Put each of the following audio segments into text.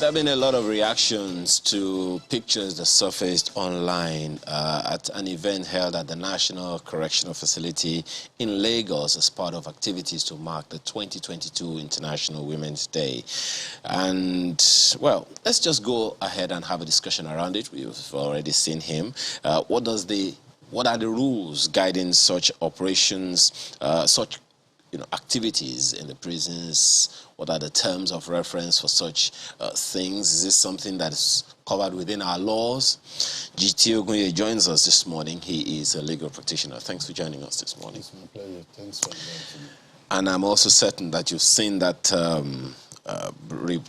There have been a lot of reactions to pictures that surfaced online at an event held at the National Correctional Facility in Lagos as part of activities to mark the 2022 International Women's Day. And, well, let's just go ahead and have a discussion around it. We've already seen him. What are the rules guiding such operations, such activities in the prisons? What are the terms of reference for such things? Is this something that is covered within our laws? Jiti Ogunye joins us this morning. He is a legal practitioner. Thanks for joining us this morning. It's my pleasure. Thanks for inviting me. And I'm also certain that you've seen that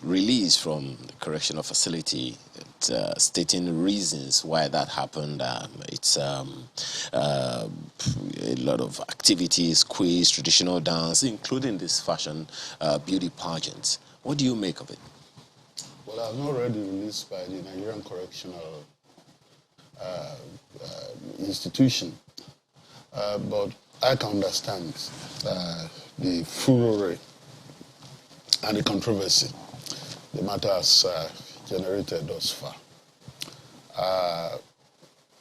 release from the correctional facility stating reasons why that happened. It's a lot of activities, quiz, traditional dance, including this fashion beauty pageant. What do you make of it? Well, I've not read the release by the Nigerian Correctional Institution, but I can understand the furore and the controversy the matter has generated thus far.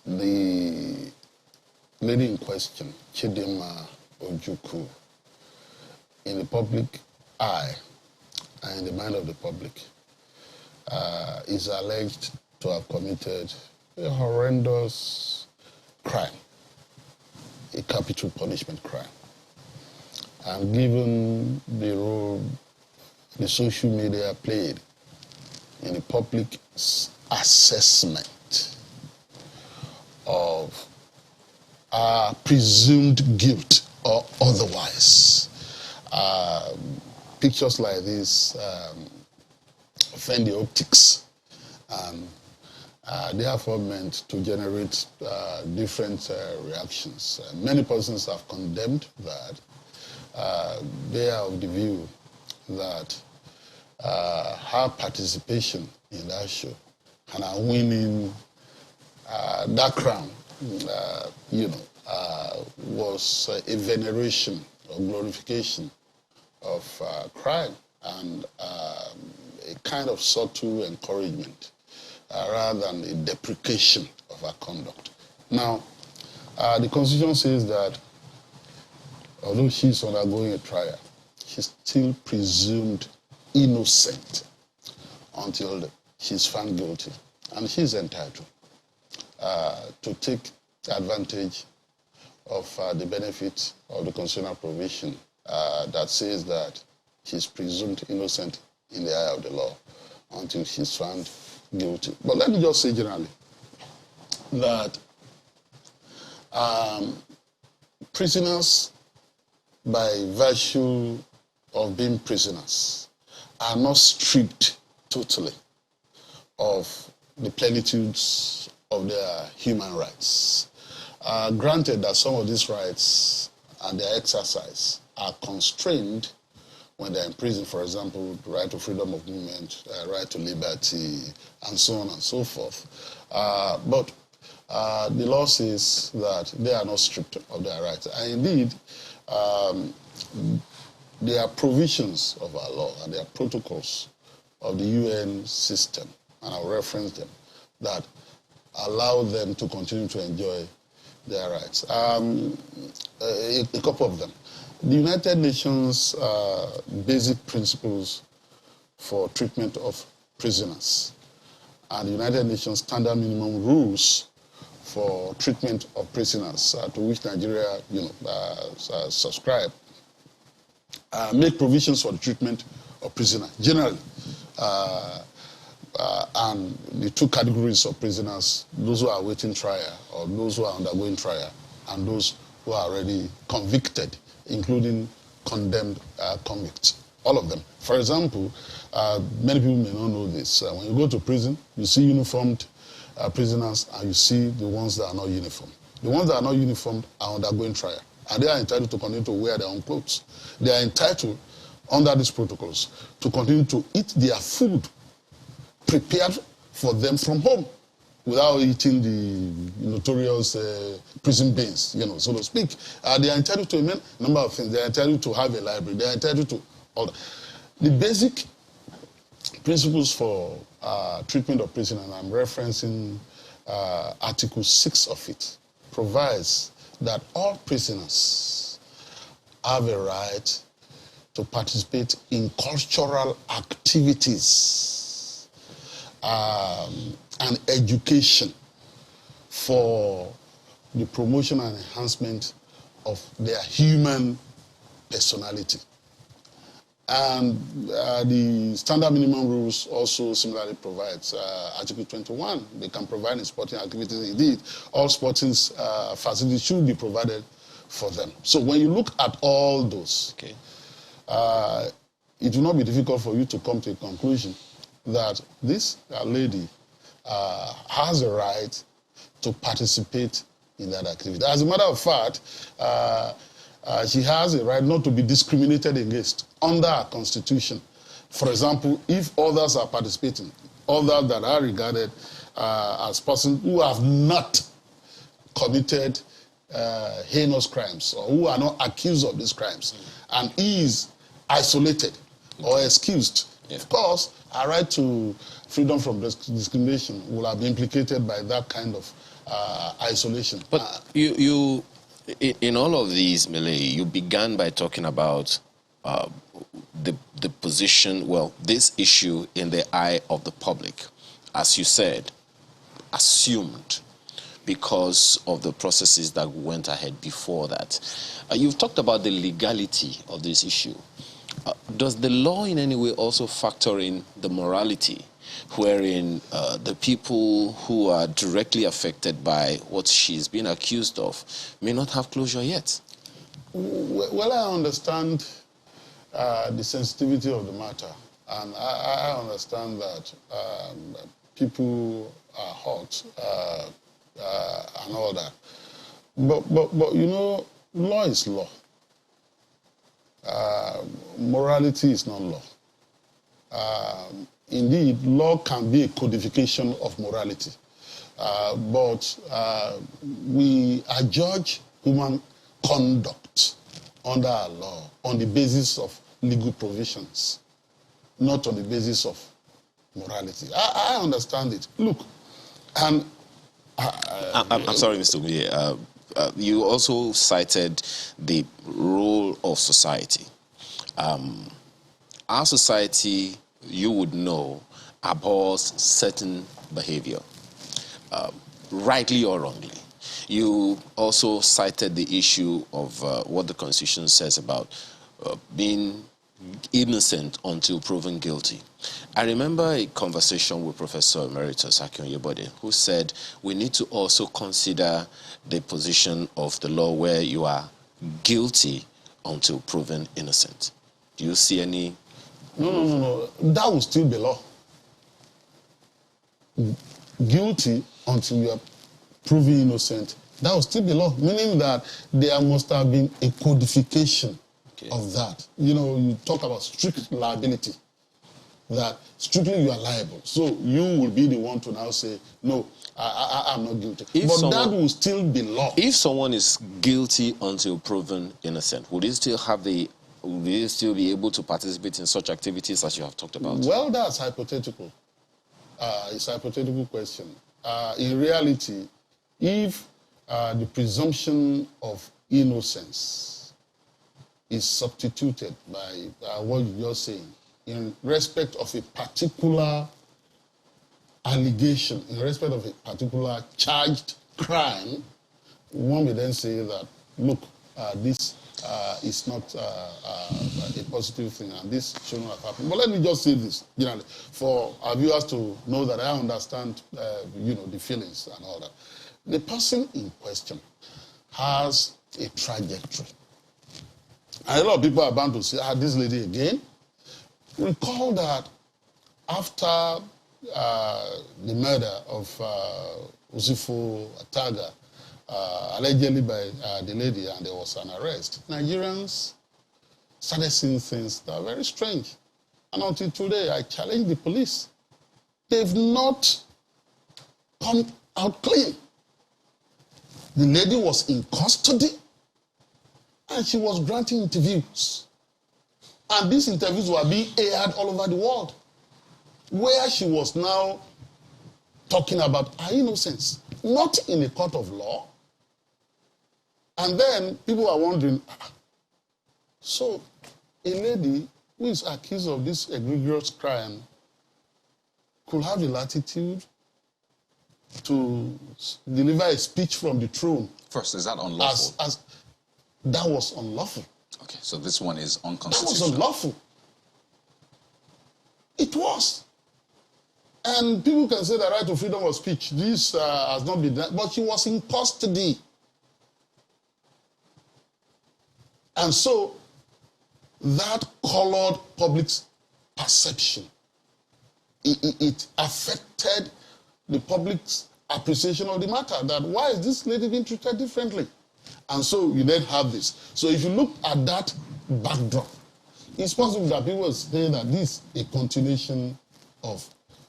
The lady in question, Chidinma Ojukwu, in the public eye and in the mind of the public, is alleged to have committed a horrendous crime, a capital punishment crime. And given the role the social media played in the public assessment of presumed guilt or otherwise, pictures like this offend the optics and therefore meant to generate different reactions. Many persons have condemned that. They are of the view that her participation in that show and her winning that crown, was a veneration or glorification of crime and a kind of subtle encouragement rather than a deprecation of her conduct. Now, the Constitution says that although she's undergoing a trial, she's still presumed innocent until she's found guilty. And she's entitled to take advantage of the benefit of the constitutional provision that says that she's presumed innocent in the eye of the law until she's found guilty. But let me just say generally that prisoners, by virtue of being prisoners, are not stripped totally of the plenitudes of their human rights. Granted that some of these rights and their exercise are constrained when they're in prison, for example, the right to freedom of movement, right to liberty, and so on and so forth. But the law says that they are not stripped of their rights. And indeed, there are provisions of our law and there are protocols of the UN system, and I'll reference them, that allow them to continue to enjoy their rights. A couple of them. The United Nations basic principles for treatment of prisoners and the United Nations standard minimum rules for treatment of prisoners to which Nigeria subscribe make provisions for the treatment of prisoners generally. And the two categories of prisoners, those who are awaiting trial or those who are undergoing trial, and those who are already convicted, including condemned convicts, all of them. For example, many people may not know this. When you go to prison, you see uniformed prisoners and you see the ones that are not uniformed. The ones that are not uniformed are undergoing trial, and they are entitled to continue to wear their own clothes. They are entitled, under these protocols, to continue to eat their food prepared for them from home without eating the notorious prison beans, so to speak. They are entitled to a number of things. They are entitled to have a library. They are entitled to all that. The basic principles for treatment of prisoners, and I'm referencing Article 6 of it, provides that all prisoners have a right to participate in cultural activities and education for the promotion and enhancement of their human personality. And the standard minimum rules also similarly provides, Article 21, they can provide in sporting activities. Indeed, all sporting facilities should be provided for them. So when you look at all those, okay, it will not be difficult for you to come to a conclusion that this lady has a right to participate in that activity. As a matter of fact, she has a right not to be discriminated against under our Constitution. For example, if others are participating, others that are regarded as persons who have not committed heinous crimes or who are not accused of these crimes, and is isolated or excused, of course, our right to freedom from discrimination will have been implicated by that kind of isolation. But you, in all of these, Millie, you began by talking about the position, well, this issue in the eye of the public, as you said, assumed because of the processes that went ahead before that. You've talked about the legality of this issue. Does the law in any way also factor in the morality, wherein the people who are directly affected by what she's been accused of may not have closure yet? Well, I understand the sensitivity of the matter, and I understand that people are hurt and all that. But you know, law is law. Morality is not law. Indeed, law can be a codification of morality. But we adjudge human conduct under our law on the basis of legal provisions, not on the basis of morality. I understand it. Look, and I'm sorry, Mr. Ogunye. You also cited the role of society. Our society, you would know, abhors certain behavior, rightly or wrongly. You also cited the issue of what the Constitution says about being innocent until proven guilty. I remember a conversation with Professor Emeritus Akin-Oyebode, who said we need to also consider the position of the law where you are guilty until proven innocent. Do you see any? No. That will still be law. Guilty until you are proven innocent. That will still be law, meaning that there must have been a codification of that. You know, you talk about strict liability, that strictly you are liable. So you will be the one to now say, no, I'm not guilty. But that will still be law. If someone is guilty until proven innocent, would he still have would he still be able to participate in such activities as you have talked about? Well, that's hypothetical. It's a hypothetical question. In reality, if the presumption of innocence is substituted by what you're just saying, in respect of a particular allegation, in respect of a particular charged crime, one may then say that, look, this is not a positive thing, and this shouldn't have happened. But let me just say this, generally, for our viewers to know that I understand, the feelings and all that. The person in question has a trajectory. And a lot of people are bound to say, this lady again. Recall that after the murder of Usufu Ataga, allegedly by the lady, and there was an arrest, Nigerians started seeing things that are very strange. And until today, I challenge the police. They've not come out clean. The lady was in custody, and she was granting interviews. And these interviews were being aired all over the world. where she was now talking about her innocence, not in a court of law. And then people are wondering, so a lady who is accused of this egregious crime could have the latitude to deliver a speech from the throne. First, is that unlawful? That was unlawful. Okay, so this one is unconstitutional. That was unlawful. It was. And people can say the right to freedom of speech. This has not been done, but she was in custody. And so that colored public perception. It affected the public's appreciation of the matter, that why is this lady being treated differently? And so you then have this. So if you look at that backdrop, it's possible that people will say that this is a continuation of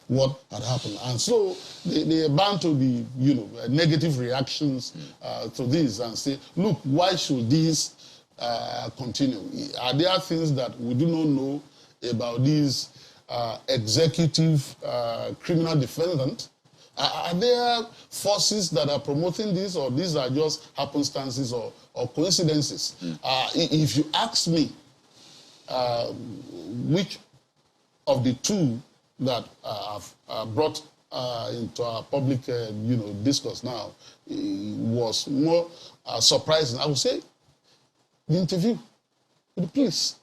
what had happened. And so they are bound to be, negative reactions to this and say, look, why should this continue? Are there things that we do not know about these executive criminal defendants? Are there forces that are promoting this, or these are just happenstances or coincidences? If you ask me, which of the two that have brought into our public, discourse now was more surprising, I would say the interview with the police,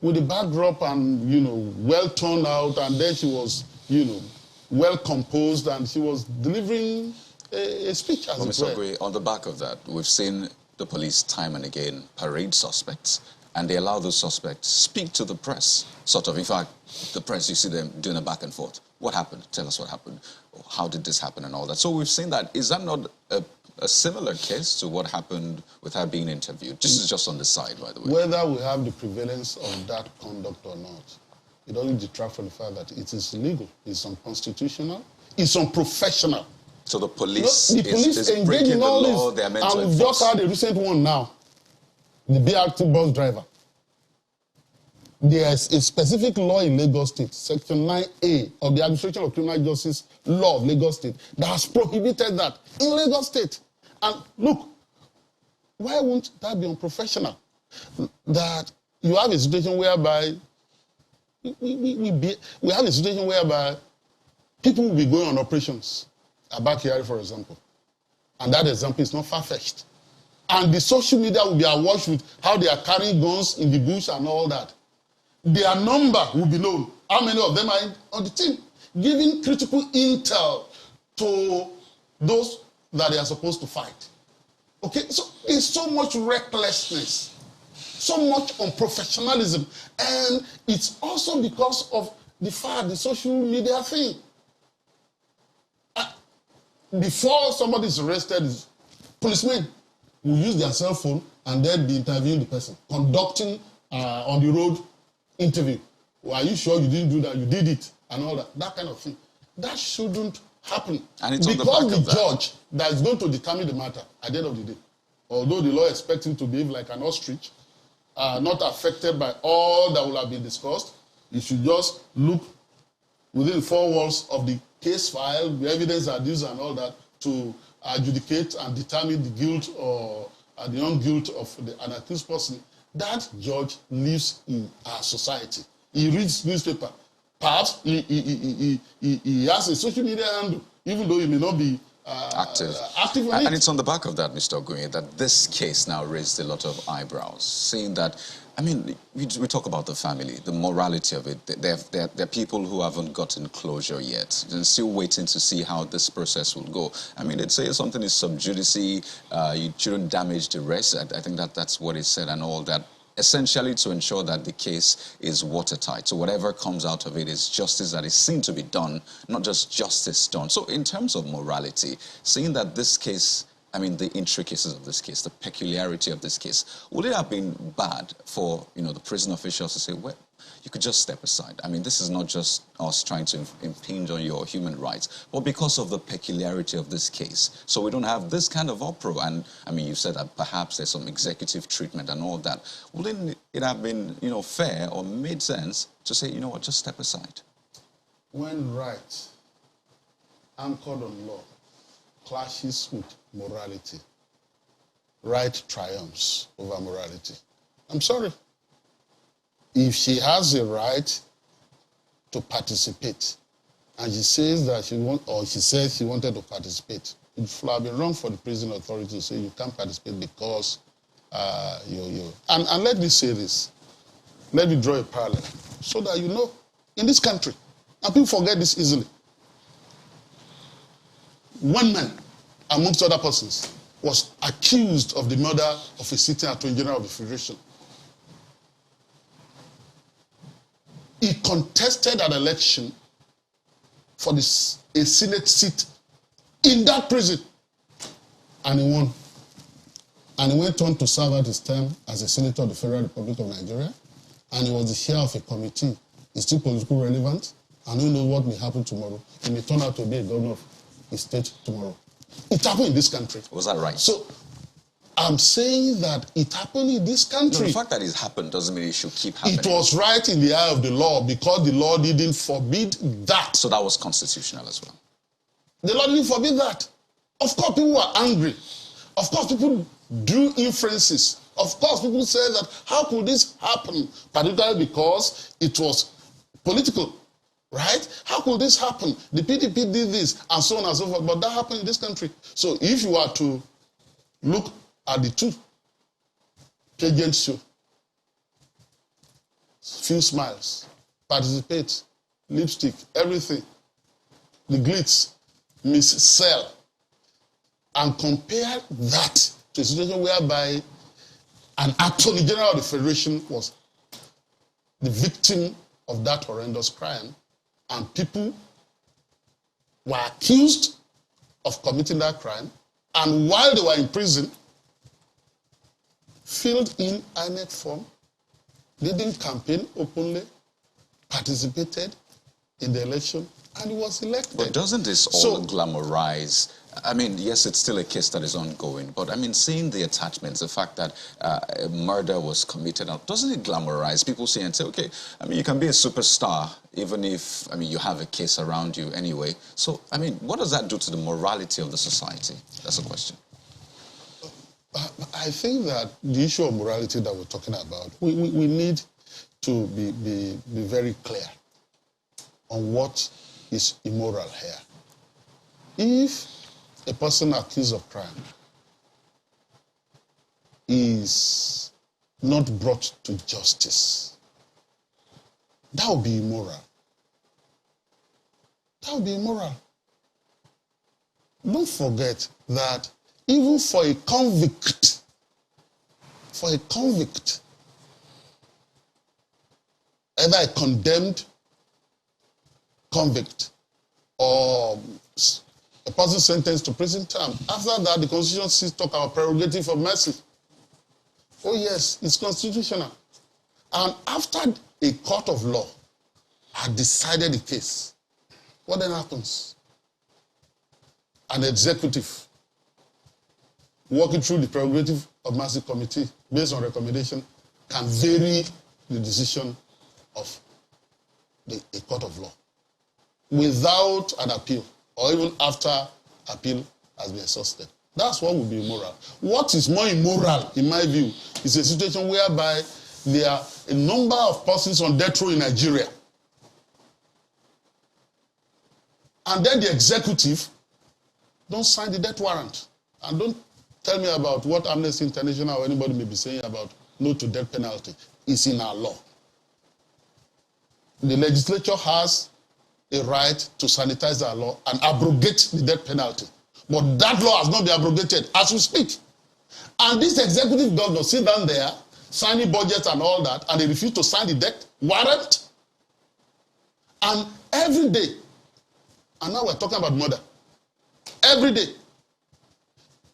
with the backdrop and well turned out, and then she was well composed, and she was delivering a speech as Mr. Ogunye, on the back of that, we've seen the police time and again parade suspects, and they allow those suspects speak to the press. Sort of, in fact, the press, you see them doing a back and forth. What happened? Tell us what happened. How did this happen and all that? So we've seen that. Is that not a similar case to what happened with her being interviewed? This is just on the side, by the way. Whether we have the prevalence of that conduct or not, it doesn't detract from the fact that it is illegal, it's unconstitutional, it's unprofessional. So the police, the police is engage breaking in the all law this. they are meant to And we've enforce. just had a recent one now, the BRT bus driver. There is a specific law in Lagos State, Section 9A of the Administration of Criminal Justice Law of Lagos State, that has prohibited that in Lagos State. And look, why won't that be unprofessional? That you have a situation whereby we have a situation whereby people will be going on operations, Abakari, for example, and that example is not far-fetched. And the social media will be awash with how they are carrying guns in the bush and all that. Their number will be known. How many of them are on the team? Giving critical intel to those that they are supposed to fight. Okay, so there's so much recklessness, so much unprofessionalism, and it's also because of the fact, the social media thing. Before somebody is arrested, policemen will use their cell phone and then be interviewing the person, conducting on the road interview. Well, are you sure you didn't do that? You did it, and all that. That kind of thing. That shouldn't happen. And it's because on the back of that. judge that is going to determine the matter at the end of the day, although the law expects him to behave like an ostrich, not affected by all that will have been discussed, you should just look within 4 walls of the case file, the evidence adduced and all that, to adjudicate and determine the guilt or the non-guilt of an accused person. That judge lives in our society. He reads newspaper. Perhaps he has a social media handle, even though he may not be active on it. And it's on the back of that, Mr. Ogunye, that this case now raised a lot of eyebrows, saying that, I mean, we talk about the family, the morality of it. There are people who haven't gotten closure yet, and still waiting to see how this process will go. I mean, they'd say something is sub judice, you shouldn't damage the rest. I think that's what it said and all that. Essentially to ensure that the case is watertight. So whatever comes out of it is justice that is seen to be done, not just justice done. So in terms of morality, seeing that this case, I mean, the intricacies of this case, the peculiarity of this case, would it have been bad for, the prison officials to say, well, you could just step aside? I mean, this is not just us trying to impinge on your human rights, but because of the peculiarity of this case. So we don't have this kind of uproar. And, I mean, you said that perhaps there's some executive treatment and all that. Wouldn't it have been, fair or made sense to say, you know what, just step aside? when right, anchored on law, clashes with morality, right triumphs over morality. I'm sorry. If she has a right to participate, and she says that she says she wanted to participate, it would have been wrong for the prison authority to say you can't participate because And let me say this. Let me draw a parallel so that you know, in this country, and people forget this easily, one man, amongst other persons, was accused of the murder of a sitting Attorney General of the Federation. He contested an election for a Senate seat in that prison, and he won. And he went on to serve out his term as a senator of the Federal Republic of Nigeria, and he was the chair of a committee. Is still politically relevant, and who knows what may happen tomorrow. He may turn out to be a governor of his state tomorrow. It happened in this country. Was that right? So, I'm saying that it happened in this country. No, the fact that it happened doesn't mean it should keep happening. It was right in the eye of the law because the law didn't forbid that. So that was constitutional as well. The law didn't forbid that. Of course, people were angry. Of course, people drew inferences. Of course, people said that how could this happen? Particularly because it was political, right? How could this happen? The PDP did this, and so on and so forth. But that happened in this country. So if you are to look at the two Pageant show, few smiles, participate, lipstick, everything, the glitz, Miss Cell, and compare that to a situation whereby an Attorney General of the Federation was the victim of that horrendous crime, and people were accused of committing that crime, and while they were in prison, filled in INEC form, didn't campaign openly, participated in the election, and he was elected. But doesn't this all glamorize? I mean, yes, it's still a case that is ongoing, but I mean, seeing the attachments, the fact that a murder was committed, doesn't it glamorize? People say and say, okay, I mean, you can be a superstar even if, I mean, you have a case around you anyway. So, I mean, what does that do to the morality of the society? That's the question. I think that the issue of morality that we're talking about, we need to be very clear on what is immoral here. If a person accused of crime is not brought to justice, that would be immoral. That would be immoral. Don't forget that even for a convict, either a condemned convict or a person sentenced to prison term, after that, the Constitution sees talk about prerogative of mercy. Oh yes, it's constitutional. And after a court of law had decided the case, what then happens? An executive working through the prerogative of mercy committee based on recommendation can vary the decision of a court of law without an appeal, or even after appeal has been exhausted. That's what would be immoral. What is more immoral, in my view, is a situation whereby there are a number of persons on death row in Nigeria, and then the executive don't sign the death warrant. And don't tell me about what Amnesty International or anybody may be saying about no to death penalty. It's in our law. The legislature has a right to sanitize our law and abrogate the death penalty. But that law has not been abrogated as we speak. And this executive governor sit down there, signing budgets and all that, and they refuse to sign the death warrant. And every day, and now we're talking about murder, every day,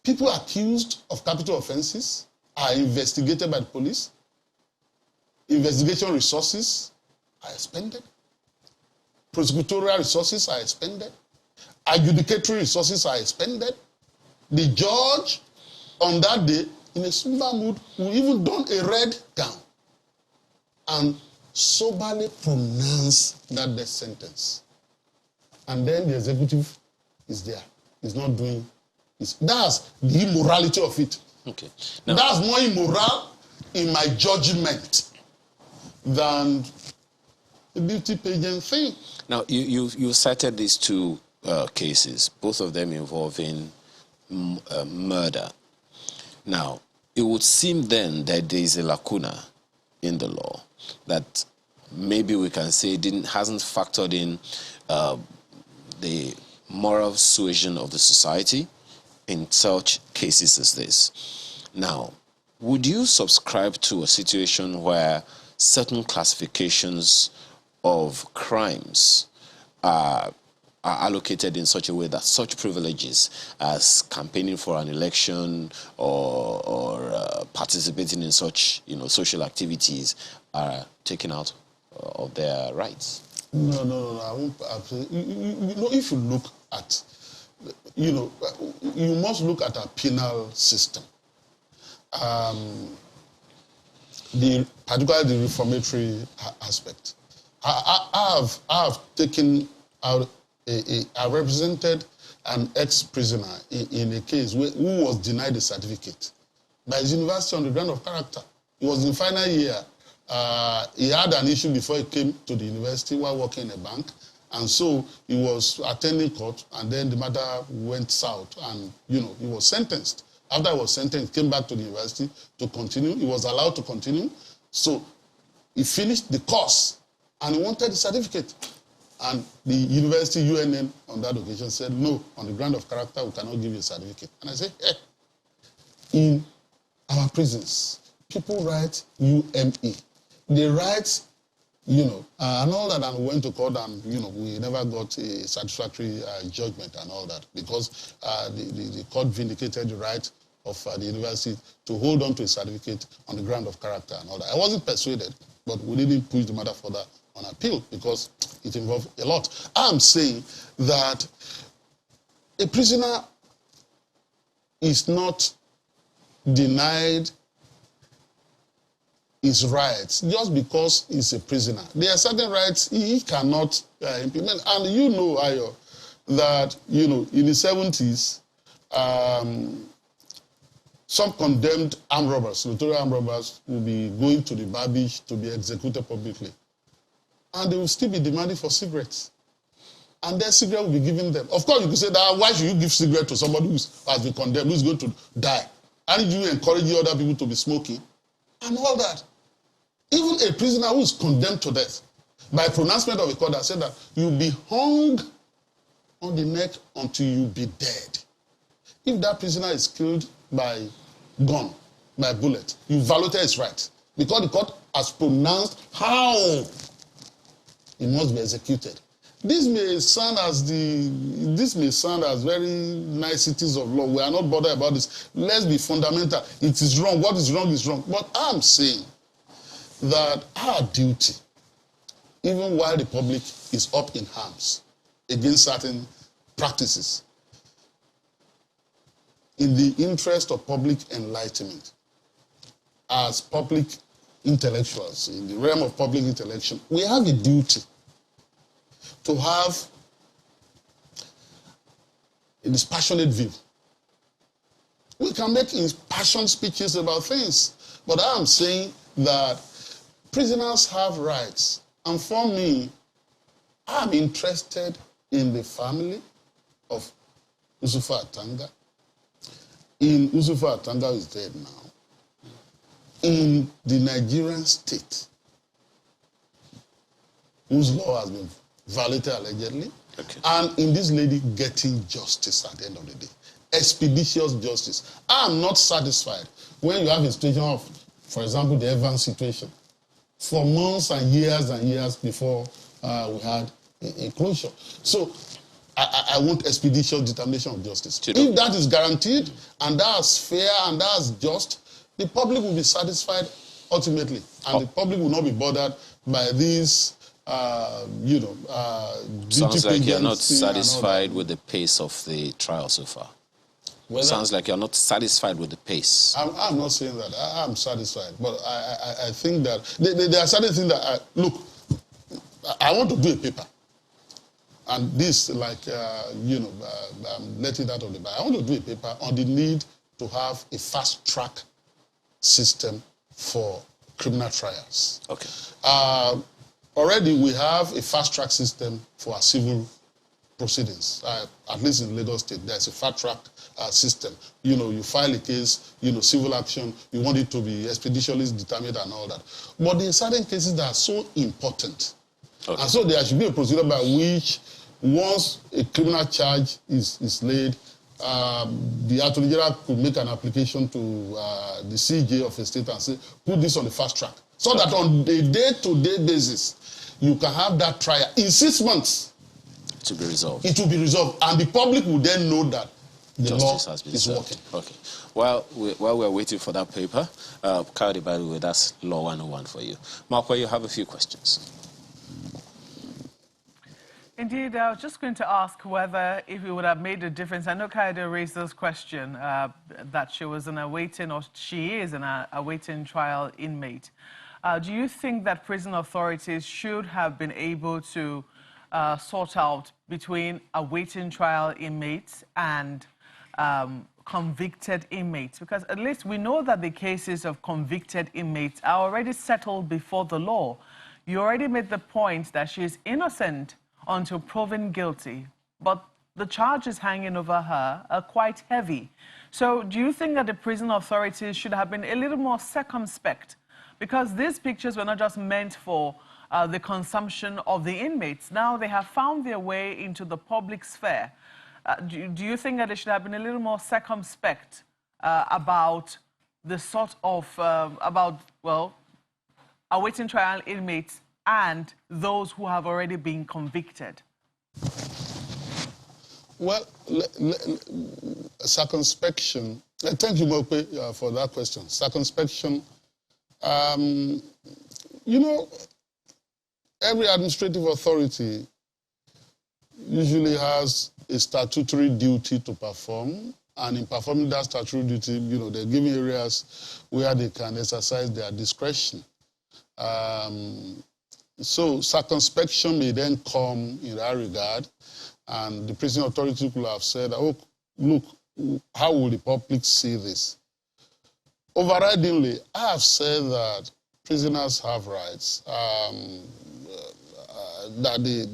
people accused of capital offenses are investigated by the police. Investigation resources are expended. Prosecutorial resources are expended. Adjudicatory resources are expended. The judge, on that day, in a somber mood, will even don a red gown and soberly pronounce that death sentence. and then the executive is there. It's not doing. That's the immorality of it. Okay. Now, that's more immoral in my judgment than the beauty pageant thing. Now, you cited these two cases, both of them involving murder. Now, it would seem then that there is a lacuna in the law that maybe we can say hasn't factored in the moral suasion of the society in such cases as this. Now, would you subscribe to a situation where certain classifications of crimes are allocated in such a way that such privileges as campaigning for an election or participating in such social activities are taken out of their rights? No. I won't. If you look at, you must look at our penal system. Particularly the reformatory aspect. I have taken out. I represented an ex-prisoner in a case who was denied a certificate by his university on the ground of character. He was in final year. He had an issue before he came to the university while working in a bank. And so he was attending court, and then the matter went south, and he was sentenced. After he was sentenced, he came back to the university to continue. He was allowed to continue. So he finished the course, and he wanted the certificate. And the university UNN on that occasion said, no, on the ground of character, we cannot give you a certificate. And I said, in our prisons, people write UME. They write, and all that, and we went to court, and, we never got a satisfactory judgment and all that, because the court vindicated the right of the university to hold on to a certificate on the ground of character and all that. I wasn't persuaded, but we didn't push the matter further on appeal because it involved a lot. I'm saying that a prisoner is not denied his rights just because he's a prisoner. There are certain rights he cannot implement. And Ayo, that, in the 70s, some condemned armed robbers, notorious armed robbers, will be going to the Babish to be executed publicly. And they will still be demanding for cigarettes. And their cigarette will be given them. Of course, you could say that, why should you give cigarette to somebody who has been condemned, who's going to die? Aren't you encouraging other people to be smoking? And all that. Even a prisoner who is condemned to death, by pronouncement of a court that said that you'll be hung on the neck until you be dead. If that prisoner is killed by gun, by bullet, you violated his right. Because the court has pronounced how he must be executed. This may sound as very niceties of law. We are not bothered about this. Let's be fundamental. It is wrong. What is wrong is wrong. But I'm saying that our duty, even while the public is up in arms against certain practices, in the interest of public enlightenment, as public intellectuals, in the realm of public intellection, we have a duty to have a dispassionate view. We can make impassioned speeches about things, but I'm saying that prisoners have rights. And for me, I'm interested in the family of Usufa Atanga. Usufa Atanga is dead now. In the Nigerian state, whose law has been violated allegedly, okay, and in this lady getting justice at the end of the day. Expeditious justice. I'm not satisfied when you have a situation of, for example, the Evans situation, for months and years before we had a closure. So I want expeditious determination of justice. If that is guaranteed, and that's fair, and that's just, the public will be satisfied ultimately. And the public will not be bothered by these, sounds like you're not satisfied with the pace of the trial so far. Sounds like you're not satisfied with the pace. I'm not saying that. I'm satisfied. But I think that there are certain things that, look, I want to do a paper and this, like, let it out of the bag. I want to do a paper on the need to have a fast-track system for criminal trials. Okay. Already we have a fast-track system for our civil proceedings. At least in Lagos State, there's a fast-track system. You file a case, civil action, you want it to be expeditiously determined and all that. But there are certain cases that are so important. Okay. And so there should be a procedure by which, once a criminal charge is laid, the Attorney General could make an application to the CJ of a state and say, put this on the fast track. So that on a day-to-day basis, you can have that trial in 6 months. To be resolved. It will be resolved. And the public will then know that the Justice law has been is served. working. Okay. While we're waiting for that paper, Kayode, by the way, that's Law 101 for you. Marco, you have a few questions. Indeed, I was just going to ask whether if it would have made a difference. I know Kayode raised this question that she was an awaiting, or she is an awaiting trial inmate. Do you think that prison authorities should have been able to sort out between awaiting trial inmates and convicted inmates? Because at least we know that the cases of convicted inmates are already settled before the law. You already made the point that she is innocent until proven guilty, but the charges hanging over her are quite heavy. So do you think that the prison authorities should have been a little more circumspect? Because these pictures were not just meant for the consumption of the inmates. Now they have found their way into the public sphere. Do you think that they should have been a little more circumspect about the sort of, awaiting trial inmates and those who have already been convicted? Well, circumspection. Thank you, Mope, for that question. Circumspection. Every administrative authority usually has a statutory duty to perform, and in performing that statutory duty, they're given areas where they can exercise their discretion. So circumspection may then come in that regard, and the prison authority could have said, oh, look, how will the public see this? Overridingly, I have said that prisoners have rights that they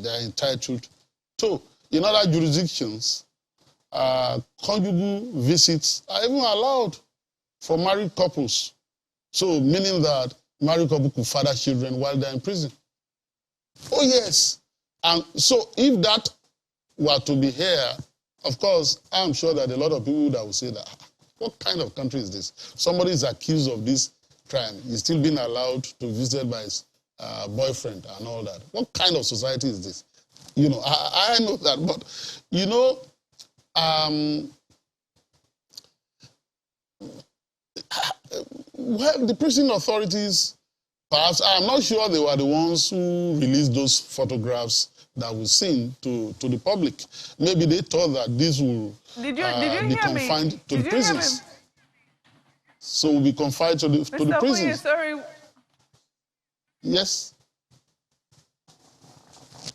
are entitled to. In other jurisdictions, conjugal visits are even allowed for married couples. So, meaning that married couple could father children while they're in prison. Oh, yes. And so, if that were to be here, of course, I'm sure that a lot of people that will say that, what kind of country is this? Somebody is accused of this crime. He's still being allowed to visit by his boyfriend and all that. What kind of society is this? I know that, but, well, the prison authorities, perhaps, I'm not sure they were the ones who released those photographs that were seen to the public. Maybe they thought that this will be confined to the prisons. So will be confined to the prisons. Sorry. Yes.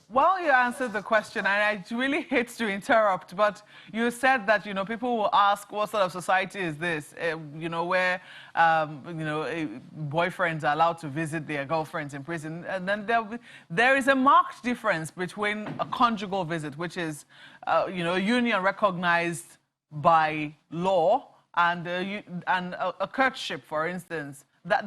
Well, you answered the question, and I really hate to interrupt, but you said that, people will ask, what sort of society is this? Where, boyfriends are allowed to visit their girlfriends in prison. And then there is a marked difference between a conjugal visit, which is, a union recognized by law, and a courtship, for instance.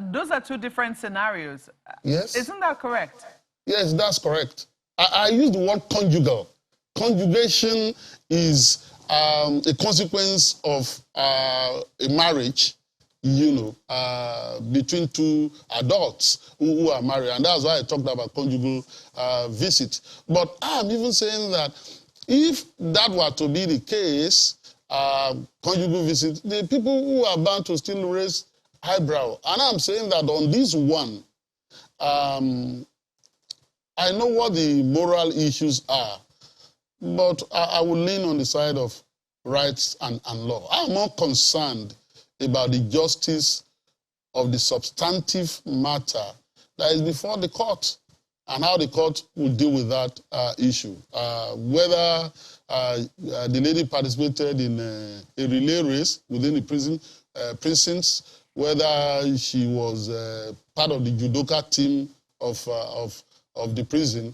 Those are two different scenarios. Yes. Isn't that correct? Yes, that's correct. I use the word conjugal. Conjugation is a consequence of a marriage, between two adults who are married. And that's why I talked about conjugal visit. But I'm even saying that if that were to be the case, conjugal visit, the people who are bound to still raise eyebrow. And I'm saying that on this one, I know what the moral issues are, but I will lean on the side of rights and law. I'm more concerned about the justice of the substantive matter that is before the court. and how the court will deal with that issue. Whether the lady participated in a relay race within the precincts, whether she was part of the judoka team of the prison,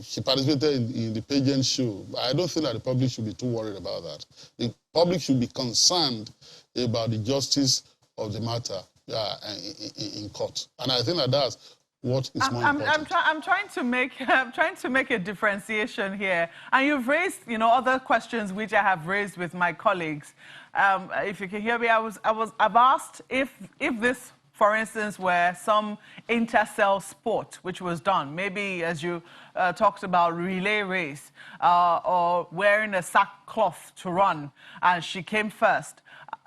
she participated in the pageant show. I don't think that the public should be too worried about that. The public should be concerned about the justice of the matter in court. And I think that that's what is more important. I'm trying to make a differentiation here, and you've raised, other questions which I have raised with my colleagues. If you can hear me, I've asked if this, for instance, were some inter-cell sport which was done, maybe as you talked about relay race, or wearing a sackcloth to run, and she came first.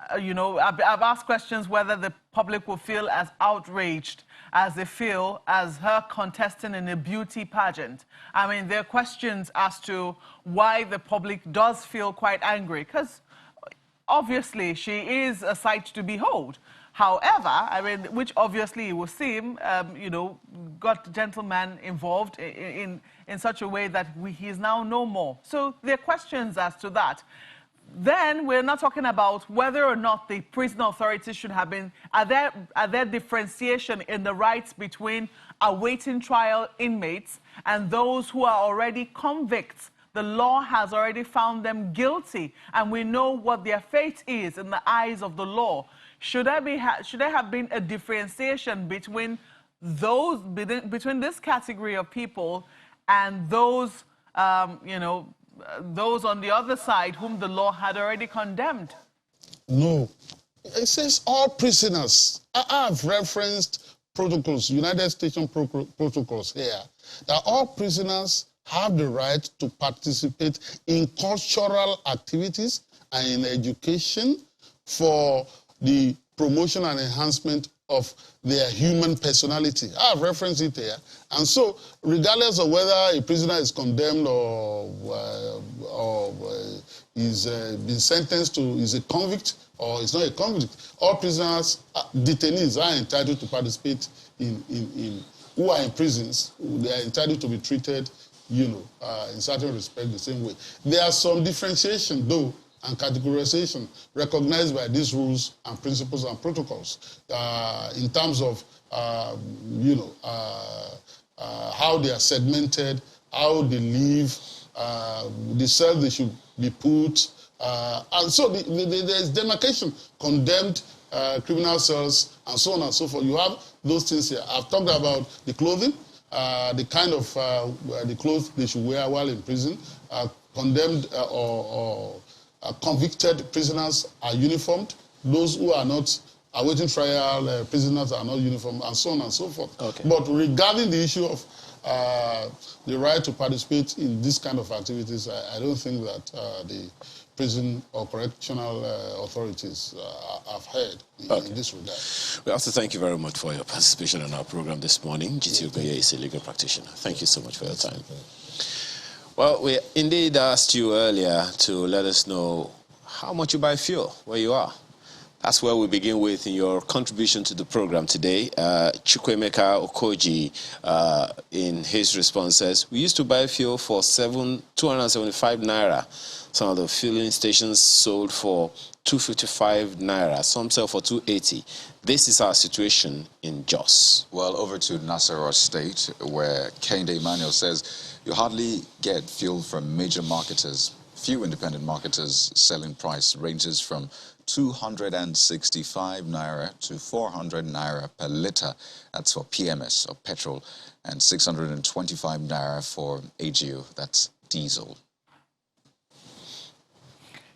I've asked questions whether the public will feel as outraged as they feel as her contesting in a beauty pageant. I mean, there are questions as to why the public does feel quite angry, because obviously she is a sight to behold. However, I mean, which obviously it will seem, got the gentleman involved in such a way that he is now no more. So there are questions as to that. Then we're not talking about whether or not the prison authorities should have been, are there differentiation in the rights between awaiting trial inmates and those who are already convicts? The law has already found them guilty, and we know what their fate is in the eyes of the law. Should there have been a differentiation between between this category of people and those, those on the other side whom the law had already condemned? No. It says all prisoners. I have referenced protocols, United States protocols here, that all prisoners have the right to participate in cultural activities and in education for the promotion and enhancement of their human personality. I have referenced it here. And so, regardless of whether a prisoner is condemned or is been sentenced to, is a convict or is not a convict, all prisoners, detainees are entitled to participate who are in prisons. They are entitled to be treated, in certain respect the same way. There are some differentiation, though, and categorization recognized by these rules and principles and protocols in terms of, how they are segmented, how they live, the cells they should be put. And so there's demarcation, condemned criminal cells, and so on and so forth. You have those things here. I've talked about the clothing, the kind of the clothes they should wear while in prison. Condemned or convicted prisoners are uniformed. Those who are not awaiting trial prisoners are not uniformed, and so on and so forth. Okay. But regarding the issue of the right to participate in this kind of activities, I don't think that the prison or correctional authorities have heard in this regard. We also thank you very much for your participation in our program this morning. Jiti Ogunye is a legal practitioner. Thank you so much for your time. Well, we indeed asked you earlier to let us know how much you buy fuel, where you are. That's where we begin with in your contribution to the program today. Chukwemeka Okoji, in his response, says, we used to buy fuel for 275 naira. Some of the fueling stations sold for 255 naira. Some sell for 280. This is our situation in Jos. Well, over to Nasarawa State, where Kende Emmanuel says, you hardly get fuel from major marketers. Few independent marketers selling price ranges from 265 naira to 400 naira per litre. That's for PMS or petrol, and 625 naira for AGO, that's diesel.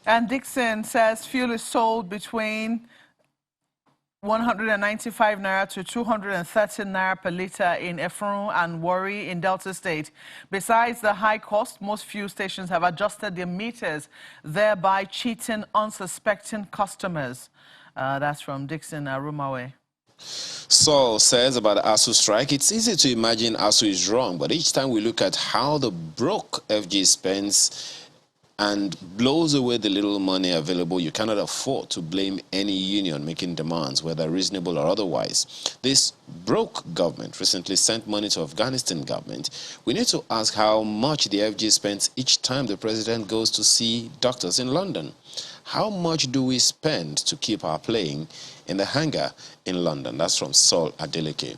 And Dixon says fuel is sold between 195 naira to 230 naira per litre in Efrun and Warri in Delta State. Besides the high cost, most fuel stations have adjusted their meters, thereby cheating unsuspecting customers. That's from Dixon Arumawe. Saul says about the ASU strike, it's easy to imagine ASU is wrong, but each time we look at how the broke FG spends and blows away the little money available, you cannot afford to blame any union making demands, whether reasonable or otherwise. This broke government recently sent money to Afghanistan government. We need to ask how much the FG spends each time the president goes to see doctors in London. How much do we spend to keep our plane in the hangar in London? That's from Saul Adeleke.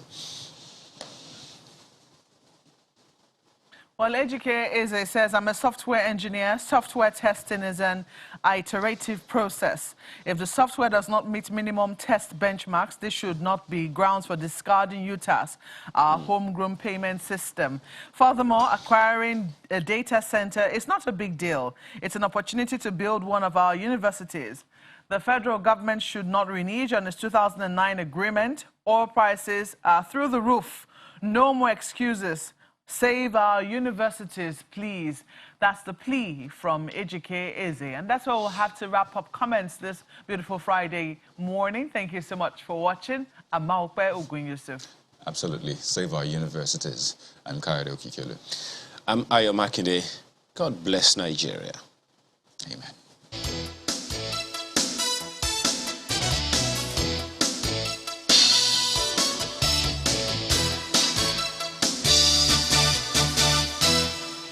Well, Ejike says, I'm a software engineer. Software testing is an iterative process. If the software does not meet minimum test benchmarks, this should not be grounds for discarding UTAS, our homegrown payment system. Furthermore, acquiring a data center is not a big deal. It's an opportunity to build one of our universities. The federal government should not renege on its 2009 agreement. Oil prices are through the roof. No more excuses. Save our universities, please. That's the plea from Ejike Eze. And that's where we'll have to wrap up comments this beautiful Friday morning. Thank you so much for watching. I'm Maupe Ogunye. Absolutely. Save our universities. I'm Kayode Okikele. I'm Ayo Makinde. God bless Nigeria. Amen.